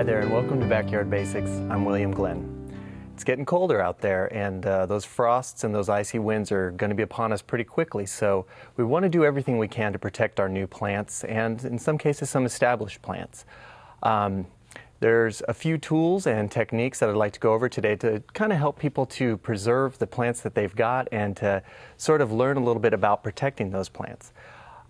Hi there, and welcome to Backyard Basics. I'm William Glenn. It's getting colder out there, and those frosts and those icy winds are going to be upon us pretty quickly, so we want to do everything we can to protect our new plants and, in some cases, some established plants. There's a few tools and techniques that I'd like to go over today to kind of help people to preserve the plants that they've got and to sort of learn a little bit about protecting those plants.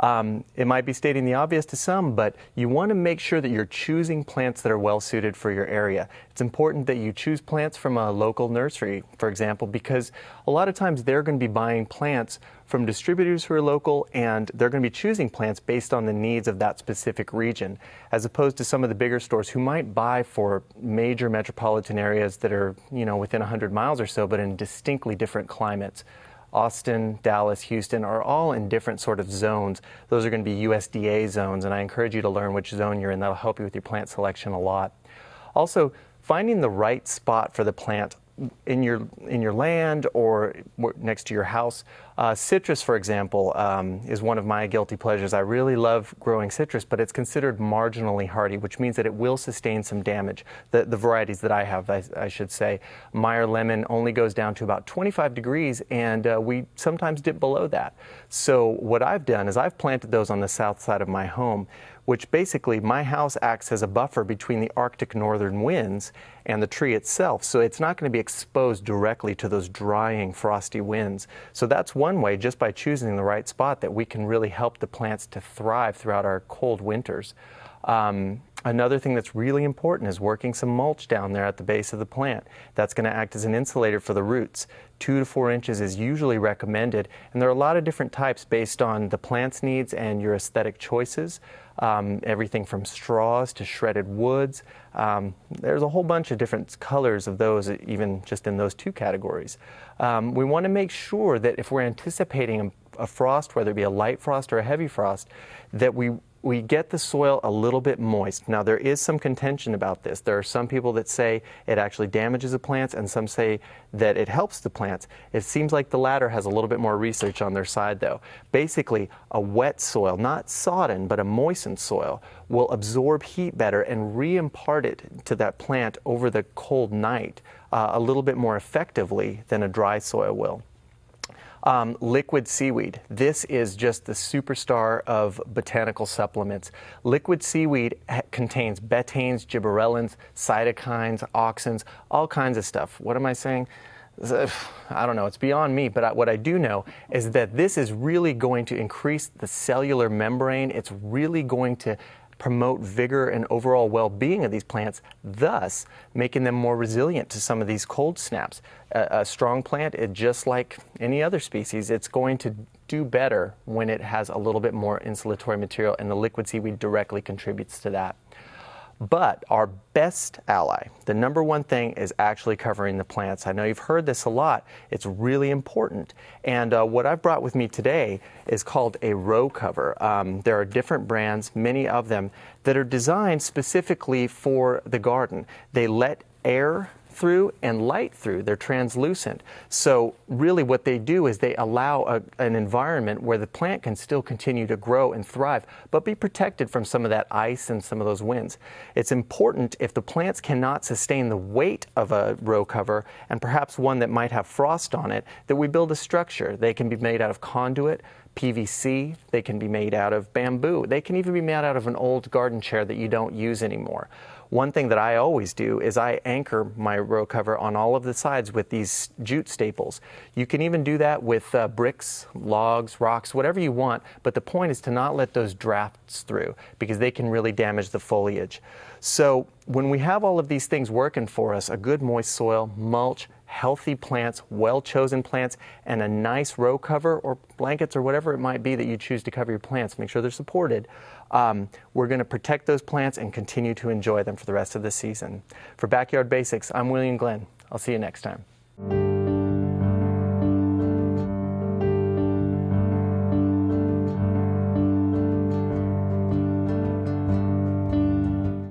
It might be stating the obvious to some, but you want to make sure that you're choosing plants that are well suited for your area. It's important that you choose plants from a local nursery, for example, because a lot of times they're going to be buying plants from distributors who are local, and they're going to be choosing plants based on the needs of that specific region, as opposed to some of the bigger stores who might buy for major metropolitan areas that are, within 100 miles or so, but in distinctly different climates. Austin, Dallas, Houston are all in different sort of zones. Those are going to be USDA zones, and I encourage you to learn which zone you're in. That'll help you with your plant selection a lot. Also, finding the right spot for the plant in your land or next to your house. Citrus, for example, is one of my guilty pleasures. I really love growing citrus, but it's considered marginally hardy, which means that it will sustain some damage. The varieties that I have, I should say. Meyer lemon only goes down to about 25 degrees, and we sometimes dip below that. So what I've done is I've planted those on the south side of my home, which basically my house acts as a buffer between the Arctic northern winds and the tree itself. So it's not going to be exposed directly to those drying, frosty winds. So that's one way, just by choosing the right spot, that we can really help the plants to thrive throughout our cold winters. Another thing that's really important is working some mulch down there at the base of the plant. That's going to act as an insulator for the roots. 2 to 4 inches is usually recommended, and there are a lot of different types based on the plant's needs and your aesthetic choices. Everything from straws to shredded woods. There's a whole bunch of different colors of those, even just in those two categories. We want to make sure that if we're anticipating a frost, whether it be a light frost or a heavy frost, that we get the soil a little bit moist. Now, there is some contention about this. There are some people that say it actually damages the plants, and some say that it helps the plants. It seems like the latter has a little bit more research on their side, though. Basically, a wet soil, not sodden, but a moistened soil, will absorb heat better and re-impart it to that plant over the cold night a little bit more effectively than a dry soil will. Liquid seaweed. This is just the superstar of botanical supplements. Liquid seaweed contains betaines, gibberellins, cytokines, auxins, all kinds of stuff. What am I saying? I don't know. It's beyond me, but what I do know is that this is really going to increase the cellular membrane. It's really going to promote vigor and overall well-being of these plants, thus making them more resilient to some of these cold snaps. A strong plant, just like any other species, it's going to do better when it has a little bit more insulatory material, and the liquid seaweed directly contributes to that. But our best ally, the number one thing, is actually covering the plants. I know you've heard this a lot. It's really important. And what I've brought with me today is called a row cover. There are different brands, many of them, that are designed specifically for the garden. They let air through and light through. They're translucent. So really what they do is they allow an environment where the plant can still continue to grow and thrive, but be protected from some of that ice and some of those winds. It's important, if the plants cannot sustain the weight of a row cover, and perhaps one that might have frost on it, that we build a structure. They can be made out of conduit, PVC, they can be made out of bamboo. They can even be made out of an old garden chair that you don't use anymore. One thing that I always do is I anchor my row cover on all of the sides with these jute staples. You can even do that with bricks, logs, rocks, whatever you want, but the point is to not let those drafts through, because they can really damage the foliage. So when we have all of these things working for us, a good moist soil, mulch, healthy plants, well-chosen plants, and a nice row cover or blankets or whatever it might be that you choose to cover your plants, make sure they're supported. We're going to protect those plants and continue to enjoy them for the rest of the season. For Backyard Basics, I'm William Glenn. I'll see you next time.